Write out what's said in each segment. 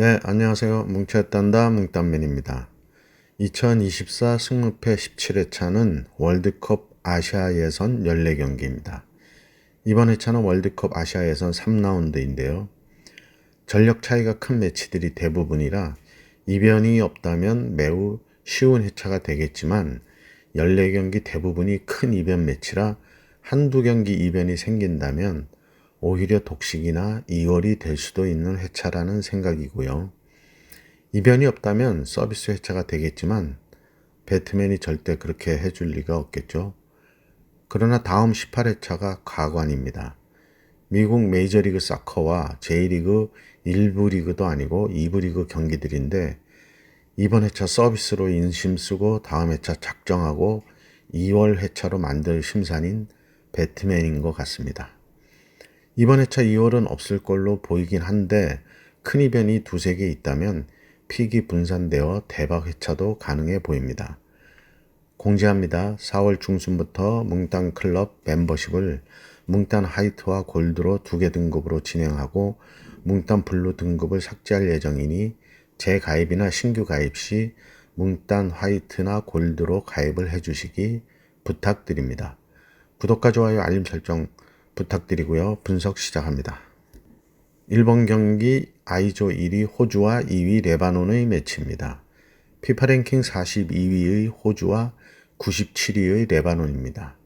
네, 안녕하세요. 뭉쳤단다 뭉딴맨입니다. 2024 승무패 17회차는 월드컵 아시아 예선 14경기입니다. 이번 회차는 월드컵 아시아 예선 3라운드인데요. 전력 차이가 큰 매치들이 대부분이라 이변이 없다면 매우 쉬운 회차가 되겠지만 14경기 대부분이 큰 이변 매치라 한두 경기 이변이 생긴다면 오히려 독식이나 이월이 될 수도 있는 회차라는 생각이고요. 이변이 없다면 서비스 회차가 되겠지만 배트맨이 절대 그렇게 해줄 리가 없겠죠. 그러나 다음 18회차가 가관입니다. 미국 메이저리그 사커와 J리그 1부 리그도 아니고 2부 리그 경기들인데 이번 회차 서비스로 인심 쓰고 다음 회차 작정하고 2월 회차로 만들 심산인 배트맨인 것 같습니다. 이번 회차 2월은 없을 걸로 보이긴 한데 큰 이변이 두세 개 있다면 픽이 분산되어 대박 회차도 가능해 보입니다. 공지합니다. 4월 중순부터 뭉딴 클럽 멤버십을 뭉딴 하이트와 골드로 2개 등급으로 진행하고 뭉딴 블루 등급을 삭제할 예정이니 재가입이나 신규 가입 시 뭉딴 화이트나 골드로 가입을 해주시기 부탁드립니다. 구독과 좋아요 알림 설정 부탁드리고요. 분석 시작합니다. 1번 경기 I조 1위 호주와 2위 레바논의 매치입니다. 피파 랭킹 42위의 호주와 97위의 레바논입니다.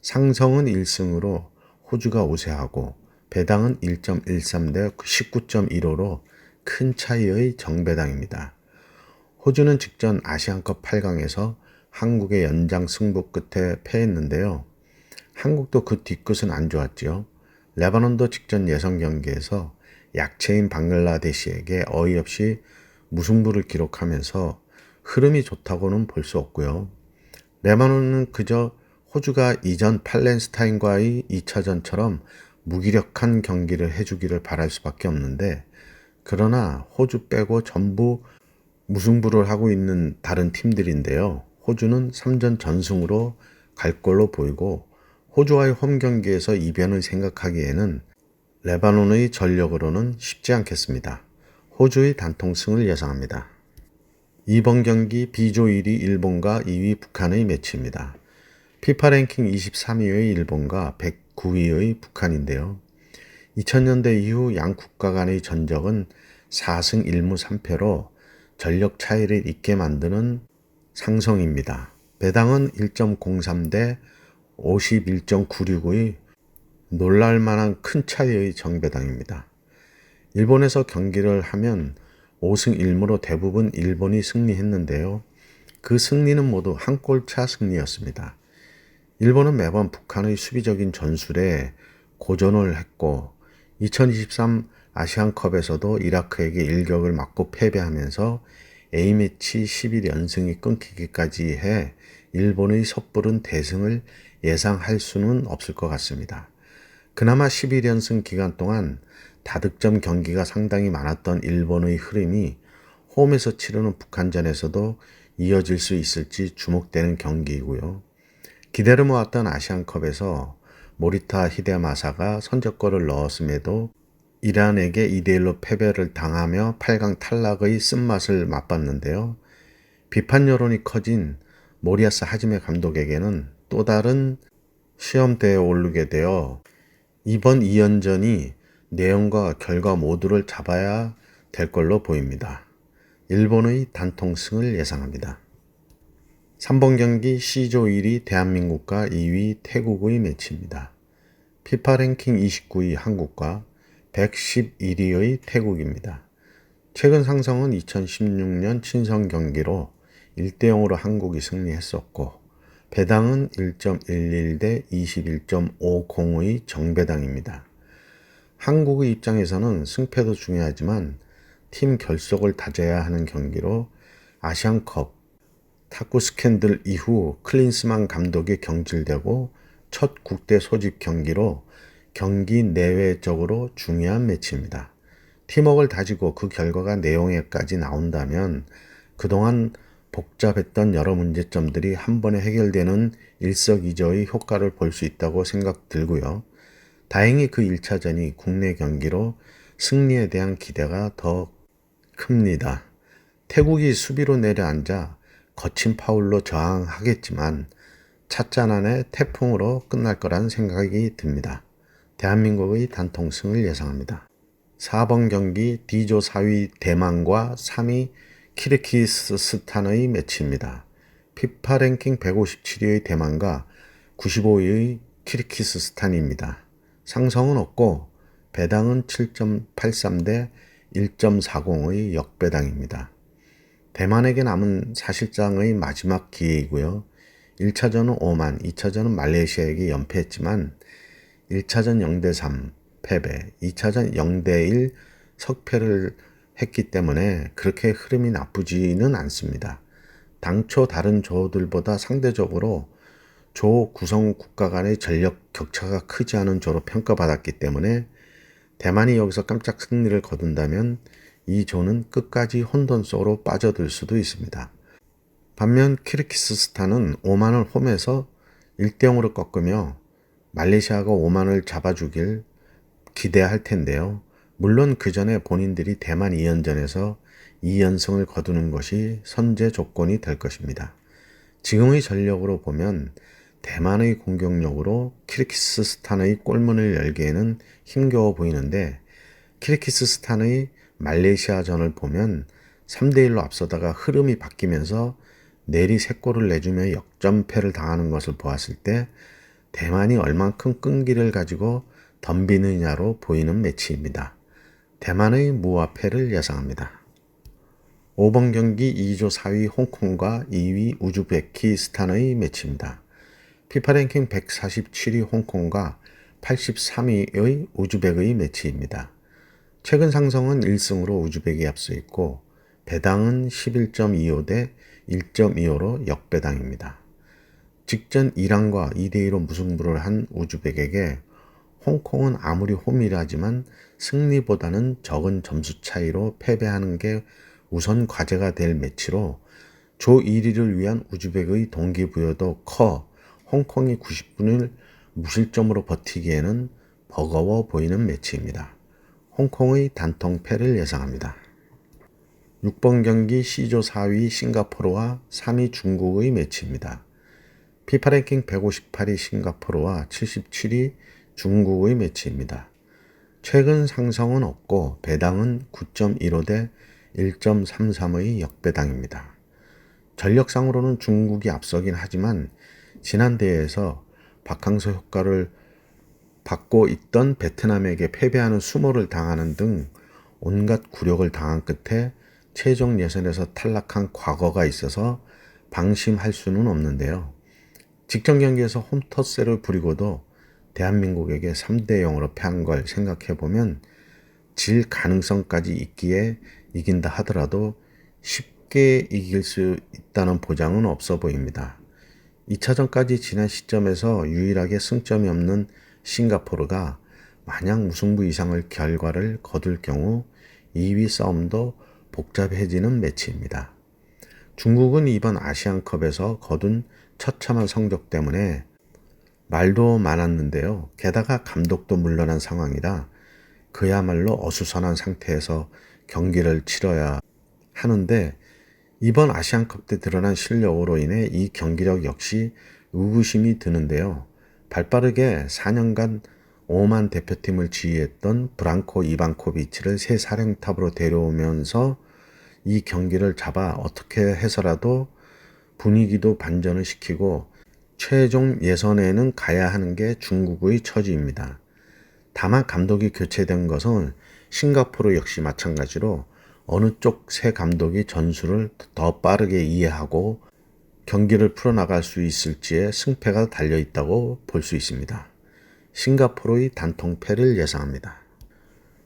상성은 1승으로 호주가 우세하고 배당은 1.13 대 19.15로 큰 차이의 정배당입니다. 호주는 직전 아시안컵 8강에서 한국의 연장 승부 끝에 패했는데요. 한국도 그 뒤끝은 안 좋았지요. 레바논도 직전 예선 경기에서 약체인 방글라데시에게 어이없이 무승부를 기록하면서 흐름이 좋다고는 볼 수 없고요. 레바논은 그저 호주가 이전 팔렌스타인과의 2차전처럼 무기력한 경기를 해주기를 바랄 수밖에 없는데 그러나 호주 빼고 전부 무승부를 하고 있는 다른 팀들인데요. 호주는 3전 전승으로 갈 걸로 보이고 호주와의 홈 경기에서 이변을 생각하기에는 레바논의 전력으로는 쉽지 않겠습니다. 호주의 단통승을 예상합니다. 이번 경기 B조 1위 일본과 2위 북한의 매치입니다. 피파 랭킹 23위의 일본과 109위의 북한인데요. 2000년대 이후 양 국가 간의 전적은 4승 1무 3패로 전력 차이를 잇게 만드는 상성입니다. 배당은 1.03 대 51.969의 놀랄만한 큰 차이의 정배당입니다. 일본에서 경기를 하면 5승 1무로 대부분 일본이 승리했는데요. 그 승리는 모두 한 골차 승리였습니다. 일본은 매번 북한의 수비적인 전술에 고전을 했고 2023 아시안컵에서도 이라크에게 일격을 맞고 패배하면서 A매치 11연승이 끊기기까지 해 일본의 섣부른 대승을 예상할 수는 없을 것 같습니다. 그나마 11연승 기간 동안 다득점 경기가 상당히 많았던 일본의 흐름이 홈에서 치르는 북한전에서도 이어질 수 있을지 주목되는 경기이고요. 기대를 모았던 아시안컵에서 모리타 히데마사가 선제골을 넣었음에도 이란에게 2대1로 패배를 당하며 8강 탈락의 쓴맛을 맛봤는데요. 비판 여론이 커진 모리아스 하지메 감독에게는 또 다른 시험대에 오르게 되어 이번 2연전이 내용과 결과 모두를 잡아야 될 걸로 보입니다. 일본의 단통승을 예상합니다. 3번 경기 C조 1위 대한민국과 2위 태국의 매치입니다. 피파 랭킹 29위 한국과 111위의 태국입니다. 최근 상성은 2016년 친선 경기로 1대0으로 한국이 승리했었고 배당은 1.11 대 21.50의 정배당입니다. 한국의 입장에서는 승패도 중요하지만 팀 결속을 다져야 하는 경기로 아시안컵 탁구 스캔들 이후 클린스만 감독이 경질되고 첫 국대 소집 경기로 경기 내외적으로 중요한 매치입니다. 팀워크를 다지고 그 결과가 내용에까지 나온다면 그동안 복잡했던 여러 문제점들이 한 번에 해결되는 일석이조의 효과를 볼 수 있다고 생각 들고요. 다행히 그 1차전이 국내 경기로 승리에 대한 기대가 더 큽니다. 태국이 수비로 내려앉아 거친 파울로 저항하겠지만 찻잔 안의 태풍으로 끝날 거란 생각이 듭니다. 대한민국의 단통승을 예상합니다. 4번 경기 D조 4위 대만과 3위 키르기스스탄의 매치입니다. 피파 랭킹 157위의 대만과 95위의 키르기스스탄입니다. 상성은 없고 배당은 7.83 대 1.40의 역배당입니다. 대만에게 남은 사실상의 마지막 기회이고요. 1차전은 오만, 2차전은 말레이시아에게 연패했지만 1차전 0대3 패배, 2차전 0대1 석패를 했기 때문에 그렇게 흐름이 나쁘지는 않습니다. 당초 다른 조들보다 상대적으로 조 구성 국가 간의 전력 격차가 크지 않은 조로 평가받았기 때문에 대만이 여기서 깜짝 승리를 거둔다면 이 조는 끝까지 혼돈 속으로 빠져들 수도 있습니다. 반면 키르기스스탄은 오만을 홈에서 1대0으로 꺾으며 말레이시아가 오만을 잡아주길 기대할 텐데요. 물론 그 전에 본인들이 대만 2연전에서 2연승을 거두는 것이 선제 조건이 될 것입니다. 지금의 전력으로 보면 대만의 공격력으로 키르기스스탄의 골문을 열기에는 힘겨워 보이는데 키르기스스탄의 말레이시아전을 보면 3대1로 앞서다가 흐름이 바뀌면서 내리 3골을 내주며 역전패를 당하는 것을 보았을 때 대만이 얼만큼 끈기를 가지고 덤비느냐로 보이는 매치입니다. 대만의 무화패를 예상합니다. 5번 경기 2조 4위 홍콩과 2위 우즈베키스탄의 매치입니다. 피파 랭킹 147위 홍콩과 83위의 우즈벡의 매치입니다. 최근 상성은 1승으로 우즈벡이 앞서 있고 배당은 11.25 대 1.25로 역배당입니다. 직전 이란과 2대2로 무승부를 한 우즈벡에게 홍콩은 아무리 홈이라지만 승리보다는 적은 점수 차이로 패배하는 게 우선 과제가 될 매치로 조 1위를 위한 우즈벡의 동기부여도 커 홍콩이 90분을 무실점으로 버티기에는 버거워 보이는 매치입니다. 홍콩의 단통패를 예상합니다. 6번 경기 C조 4위 싱가포르와 3위 중국의 매치입니다. 피파 랭킹 158위 싱가포르와 77위 중국의 매치입니다. 최근 상승은 없고 배당은 9.15 대 1.33의 역배당입니다. 전력상으로는 중국이 앞서긴 하지만 지난 대회에서 박항서 효과를 받고 있던 베트남에게 패배하는 수모를 당하는 등 온갖 굴욕을 당한 끝에 최종 예선에서 탈락한 과거가 있어서 방심할 수는 없는데요. 직전 경기에서 홈터세를 부리고도 대한민국에게 3대0으로 패한 걸 생각해보면 질 가능성까지 있기에 이긴다 하더라도 쉽게 이길 수 있다는 보장은 없어 보입니다. 2차전까지 지난 시점에서 유일하게 승점이 없는 싱가포르가 만약 무승부 이상의 결과를 거둘 경우 2위 싸움도 복잡해지는 매치입니다. 중국은 이번 아시안컵에서 거둔 처참한 성적 때문에 말도 많았는데요. 게다가 감독도 물러난 상황이라 그야말로 어수선한 상태에서 경기를 치러야 하는데 이번 아시안컵 때 드러난 실력으로 인해 이 경기력 역시 의구심이 드는데요. 발빠르게 4년간 오만 대표팀을 지휘했던 브랑코 이반코비치를 새 사령탑으로 데려오면서 이 경기를 잡아 어떻게 해서라도 분위기도 반전을 시키고 최종 예선에는 가야 하는 게 중국의 처지입니다. 다만 감독이 교체된 것은 싱가포르 역시 마찬가지로 어느 쪽 새 감독이 전술을 더 빠르게 이해하고 경기를 풀어나갈 수 있을지에 승패가 달려있다고 볼 수 있습니다. 싱가포르의 단통패를 예상합니다.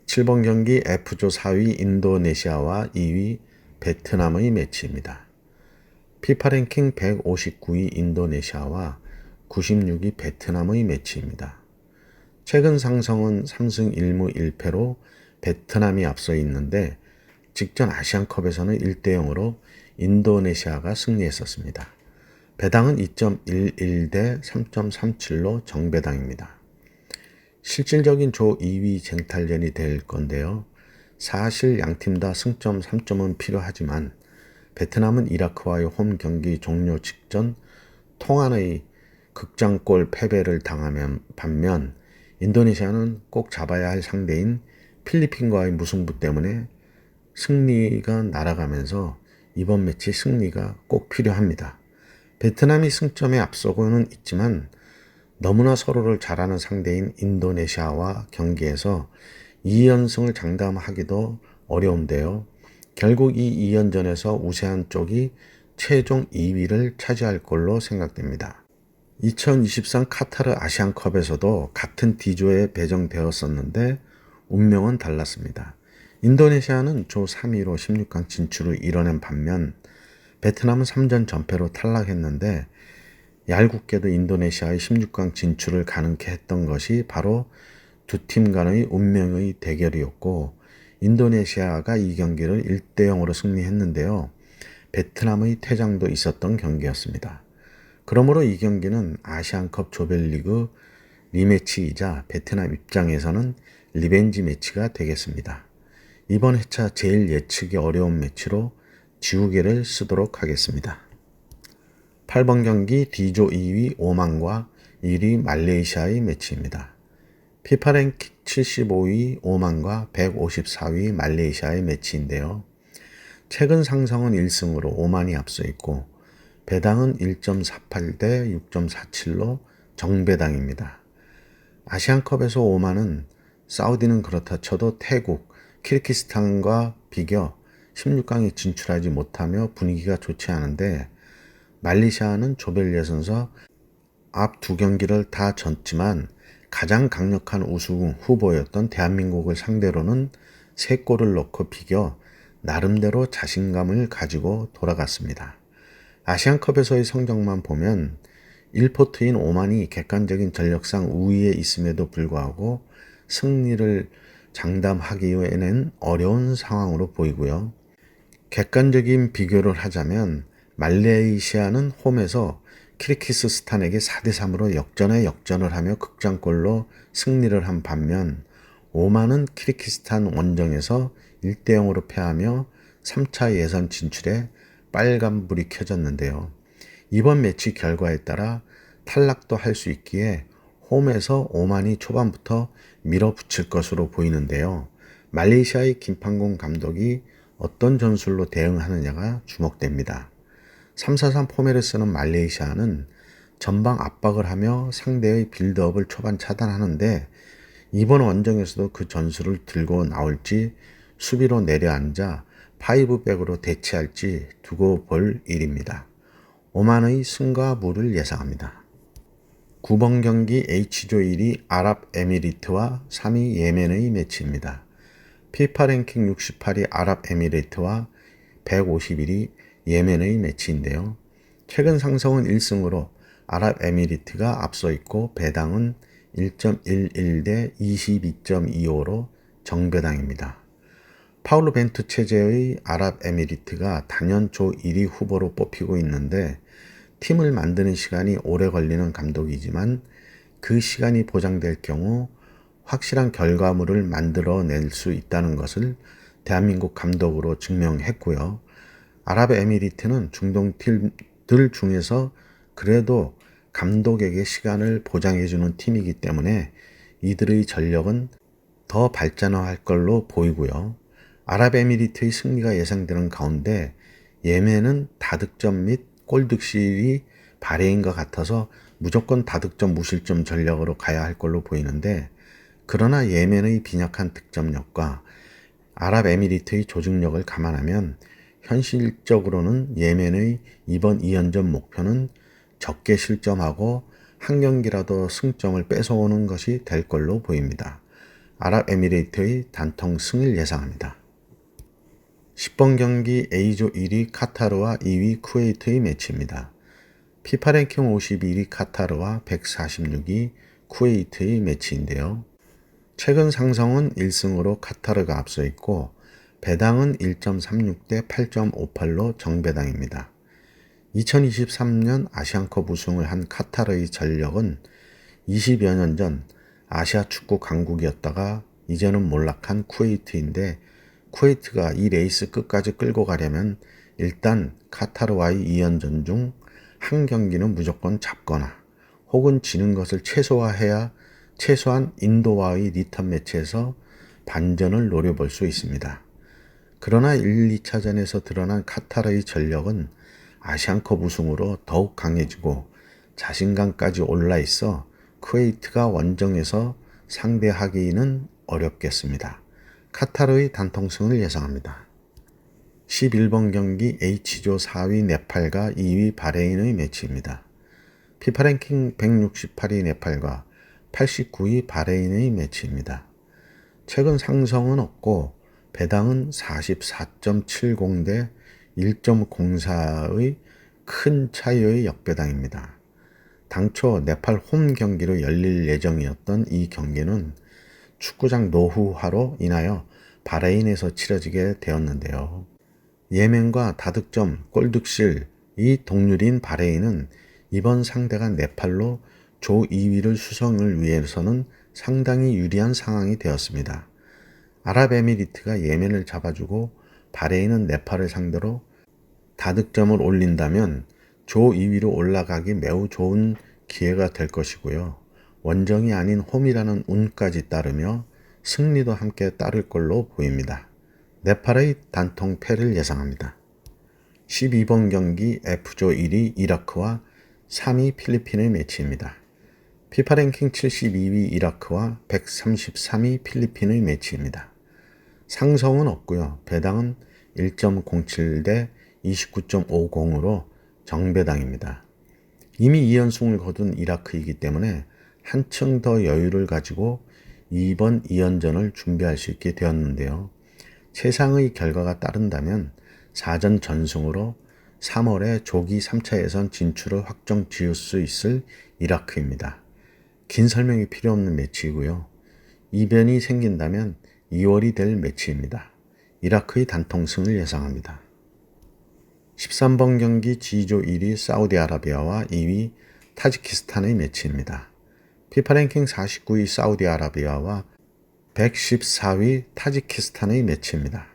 7번 경기 F조 4위 인도네시아와 2위 베트남의 매치입니다. 피파 랭킹 159위 인도네시아와 96위 베트남의 매치입니다. 최근 상성은 3승 1무 1패로 베트남이 앞서 있는데 직전 아시안컵에서는 1대0으로 인도네시아가 승리했었습니다. 배당은 2.11 대 3.37로 정배당입니다. 실질적인 조 2위 쟁탈전이 될 건데요. 사실 양팀 다 승점 3점은 필요하지만 베트남은 이라크와의 홈 경기 종료 직전 통안의 극장골 패배를 당하면 반면 인도네시아는 꼭 잡아야 할 상대인 필리핀과의 무승부 때문에 승리가 날아가면서 이번 매치 승리가 꼭 필요합니다. 베트남이 승점에 앞서고는 있지만 너무나 서로를 잘 아는 상대인 인도네시아와 경기에서 2연승을 장담하기도 어려운데요. 결국 이 2연전에서 우세한 쪽이 최종 2위를 차지할 걸로 생각됩니다. 2023 카타르 아시안컵에서도 같은 D조에 배정되었었는데 운명은 달랐습니다. 인도네시아는 조 3위로 16강 진출을 이뤄낸 반면 베트남은 3전 전패로 탈락했는데 얄궂게도 인도네시아의 16강 진출을 가능케 했던 것이 바로 두 팀 간의 운명의 대결이었고 인도네시아가 이 경기를 1대 0으로 승리했는데요. 베트남의 퇴장도 있었던 경기였습니다. 그러므로 이 경기는 아시안컵 조별리그 리매치이자 베트남 입장에서는 리벤지 매치가 되겠습니다. 이번 회차 제일 예측이 어려운 매치로 지우개를 쓰도록 하겠습니다. 8번 경기 D조 2위 오만과 1위 말레이시아의 매치입니다. 피파 랭킹 75위 오만과 154위 말레이시아의 매치인데요. 최근 상승은 1승으로 오만이 앞서 있고 배당은 1.48대 6.47로 정배당입니다. 아시안컵에서 오만은 사우디는 그렇다 쳐도 태국, 키르기스탄과 비교 16강에 진출하지 못하며 분위기가 좋지 않은데 말레이시아는 조별 예선서 앞 두 경기를 다 졌지만 가장 강력한 우승 후보였던 대한민국을 상대로는 3골을 넣고 비겨 나름대로 자신감을 가지고 돌아갔습니다. 아시안컵에서의 성적만 보면 1포트인 오만이 객관적인 전력상 우위에 있음에도 불구하고 승리를 장담하기에는 어려운 상황으로 보이고요. 객관적인 비교를 하자면 말레이시아는 홈에서 키르기스스탄에게 4대 3으로 역전에 역전을 하며 극장골로 승리를 한 반면 오만은 키르기스탄 원정에서 1대 0으로 패하며 3차 예선 진출에 빨간불이 켜졌는데요. 이번 매치 결과에 따라 탈락도 할 수 있기에 홈에서 오만이 초반부터 밀어붙일 것으로 보이는데요. 말레이시아의 김판공 감독이 어떤 전술로 대응하느냐가 주목됩니다. 3-4-3 포맷을 쓰는 말레이시아는 전방 압박을 하며 상대의 빌드업을 초반 차단하는데 이번 원정에서도 그 전술을 들고 나올지 수비로 내려앉아 파이브백으로 대치할지 두고 볼 일입니다. 오만의 승과 무를 예상합니다. 9번 경기 H조 1위 아랍에미리트와 3위 예멘의 매치입니다. 피파 랭킹 68위 아랍에미리트와 151위 예멘의 매치인데요. 최근 상승은 1승으로 아랍에미리트가 앞서 있고 배당은 1.11대 22.25로 정배당입니다. 파울루 벤투 체제의 아랍에미리트가 단연 조 1위 후보로 뽑히고 있는데 팀을 만드는 시간이 오래 걸리는 감독이지만 그 시간이 보장될 경우 확실한 결과물을 만들어낼 수 있다는 것을 대한민국 감독으로 증명했고요. 아랍에미리트는 중동 팀들 중에서 그래도 감독에게 시간을 보장해주는 팀이기 때문에 이들의 전력은 더 발전할 걸로 보이고요. 아랍에미리트의 승리가 예상되는 가운데 예멘은 다득점 및 골득실이 바레인과 같아서 무조건 다득점 무실점 전략으로 가야 할 걸로 보이는데 그러나 예멘의 빈약한 득점력과 아랍에미리트의 조직력을 감안하면 현실적으로는 예멘의 이번 2연전 목표는 적게 실점하고 한 경기라도 승점을 뺏어오는 것이 될 걸로 보입니다. 아랍에미리트의 단통 승을 예상합니다. 10번 경기 A조 1위 카타르와 2위 쿠웨이트의 매치입니다. 피파 랭킹 51위 카타르와 146위 쿠웨이트의 매치인데요. 최근 상승은 1승으로 카타르가 앞서 있고 배당은 1.36대 8.58로 정배당입니다. 2023년 아시안컵 우승을 한 카타르의 전력은 20여 년 전 아시아 축구 강국이었다가 이제는 몰락한 쿠웨이트인데 쿠웨이트가 이 레이스 끝까지 끌고 가려면 일단 카타르와의 2연전 중 한 경기는 무조건 잡거나 혹은 지는 것을 최소한 인도와의 리턴 매치에서 반전을 노려볼 수 있습니다. 그러나 1, 2차전에서 드러난 카타르의 전력은 아시안컵 우승으로 더욱 강해지고 자신감까지 올라 있어 쿠웨이트가 원정에서 상대하기는 어렵겠습니다. 카타르의 단통승을 예상합니다. 11번 경기 H조 4위 네팔과 2위 바레인의 매치입니다. 피파 랭킹 168위 네팔과 89위 바레인의 매치입니다. 최근 상승은 없고 배당은 44.70 대 1.04의 큰 차이의 역배당입니다. 당초 네팔 홈 경기로 열릴 예정이었던 이 경기는 축구장 노후화로 인하여 바레인에서 치러지게 되었는데요. 예멘과 다득점, 골득실이 동률인 바레인은 이번 상대가 네팔로 조 2위를 수성을 위해서는 상당히 유리한 상황이 되었습니다. 아랍에미리트가 예멘을 잡아주고 바레인은 네팔을 상대로 다득점을 올린다면 조 2위로 올라가기 매우 좋은 기회가 될 것이고요. 원정이 아닌 홈이라는 운까지 따르며 승리도 함께 따를 걸로 보입니다. 네팔의 단통 패를 예상합니다. 12번 경기 F조 1위 이라크와 3위 필리핀의 매치입니다. 피파 랭킹 72위 이라크와 133위 필리핀의 매치입니다. 상성은 없고요. 배당은 1.07 대 29.50으로 정배당입니다. 이미 2연승을 거둔 이라크이기 때문에 한층 더 여유를 가지고 이번 2연전을 준비할 수 있게 되었는데요. 최상의 결과가 따른다면 4전 전승으로 3월에 조기 3차 예선 진출을 확정 지을 수 있을 이라크입니다. 긴 설명이 필요 없는 매치이고요. 이변이 생긴다면 2월이 될 매치입니다. 이라크의 단통승을 예상합니다. 13번 경기 G조 1위 사우디아라비아와 2위 타지키스탄의 매치입니다. 피파 랭킹 49위 사우디아라비아와 114위 타지키스탄의 매치입니다.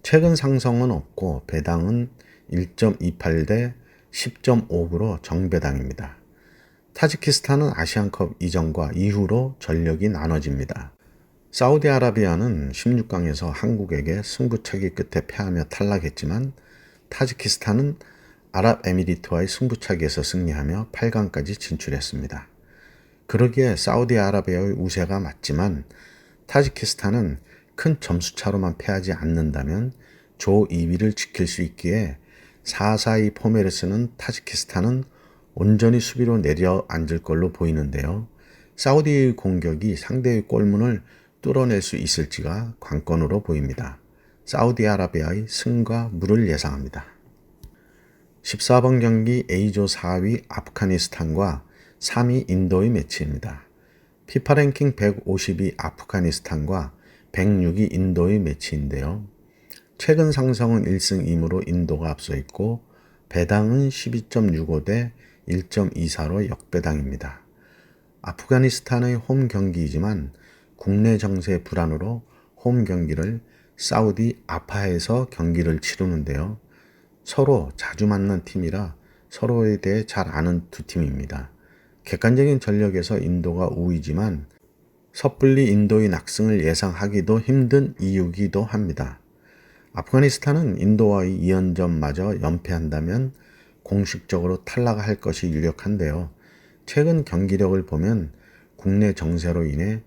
최근 상승은 없고 배당은 1.28 대 10.5으로 정배당입니다. 타지키스탄은 아시안컵 이전과 이후로 전력이 나눠집니다. 사우디아라비아는 16강에서 한국에게 승부차기 끝에 패하며 탈락했지만 타지키스탄은 아랍에미리트와의 승부차기에서 승리하며 8강까지 진출했습니다. 그러기에 사우디아라비아의 우세가 맞지만 타지키스탄은 큰 점수차로만 패하지 않는다면 조 2위를 지킬 수 있기에 4-4-2 포맷을 쓰는 타지키스탄은 온전히 수비로 내려앉을 걸로 보이는데요. 사우디의 공격이 상대의 골문을 뚫어낼 수 있을지가 관건으로 보입니다. 사우디아라비아의 승과 무를 예상합니다. 14번 경기 A조 4위 아프가니스탄과 3위 인도의 매치입니다. 피파 랭킹 152 아프가니스탄과 106위 인도의 매치인데요. 최근 상승은 1승 2무로 인도가 앞서 있고 배당은 12.65 대 1.24로 역배당입니다. 아프가니스탄의 홈 경기이지만 국내 정세 불안으로 홈 경기를 사우디 아파에서 경기를 치르는데요. 서로 자주 만난 팀이라 서로에 대해 잘 아는 두 팀입니다. 객관적인 전력에서 인도가 우위지만 섣불리 인도의 낙승을 예상하기도 힘든 이유기도 합니다. 아프가니스탄은 인도와의 2연전마저 연패한다면 공식적으로 탈락할 것이 유력한데요. 최근 경기력을 보면 국내 정세로 인해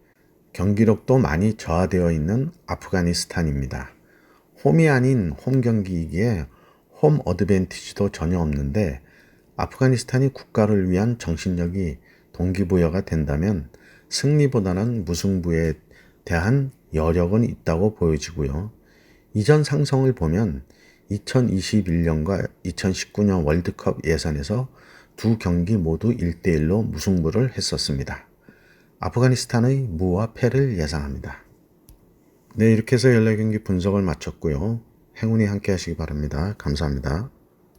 경기력도 많이 저하되어 있는 아프가니스탄입니다. 홈이 아닌 홈 경기이기에 홈 어드밴티지도 전혀 없는데 아프가니스탄이 국가를 위한 정신력이 동기부여가 된다면 승리보다는 무승부에 대한 여력은 있다고 보여지고요. 이전 상성을 보면 2021년과 2019년 월드컵 예선에서 두 경기 모두 1대1로 무승부를 했었습니다. 아프가니스탄의 무와 패를 예상합니다. 네, 이렇게 해서 14경기 분석을 마쳤고요. 행운이 함께 하시기 바랍니다. 감사합니다.